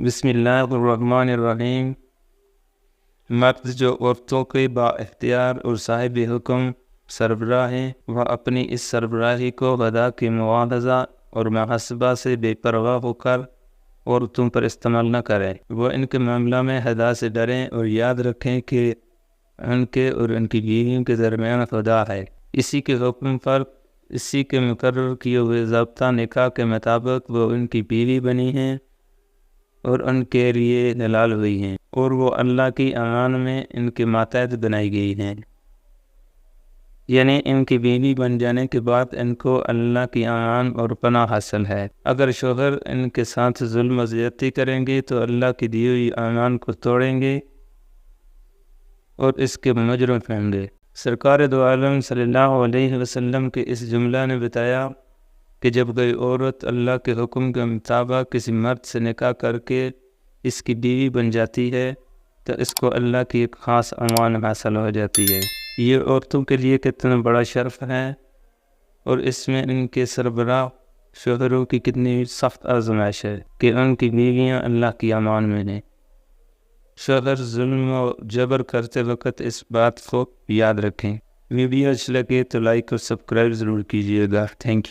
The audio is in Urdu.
بسم اللہ الرحمن الرحیم۔ مرد جو عورتوں کے با اختیار اور صاحب حکم سربراہ ہیں، وہ اپنی اس سربراہی کو غدا کی مواخذہ اور محاسبہ سے بے پرواہ ہو کر عورتوں پر استعمال نہ کریں۔ وہ ان کے معاملہ میں خدا سے ڈریں اور یاد رکھیں کہ ان کے اور ان کی بیویوں کے درمیان خدا ہے۔ اسی کے حکم پر اسی کے مقرر کیے ہوئے ضابطہ نکاح کے مطابق وہ ان کی بیوی بنی ہیں اور ان کے لیے حلال ہوئی ہیں، اور وہ اللہ کی امان میں ان کے ماتحت بنائی گئی ہیں۔ یعنی ان کی بیوی بن جانے کے بعد ان کو اللہ کی امان اور پناہ حاصل ہے۔ اگر شوہر ان کے ساتھ ظلم و زیادتی کریں گے تو اللہ کی دی ہوئی امان کو توڑیں گے اور اس کے مجرم ہوں گے۔ سرکار دو عالم صلی اللہ علیہ وسلم کے اس جملہ نے بتایا کہ جب کوئی عورت اللہ کے حکم کے مطابق کسی مرد سے نکاح کر کے اس کی بیوی بن جاتی ہے تو اس کو اللہ کی ایک خاص امان حاصل ہو جاتی ہے۔ یہ عورتوں کے لیے کتنا بڑا شرف ہے، اور اس میں ان کے سربراہ شوہروں کی کتنی سخت آزمائش ہے کہ ان کی بیویاں اللہ کی امان میں ہیں۔ شوہر ظلم و جبر کرتے وقت اس بات کو یاد رکھیں۔ ویڈیو اچھی لگے تو لائک اور سبسکرائب ضرور کیجیے گا۔ Thank you.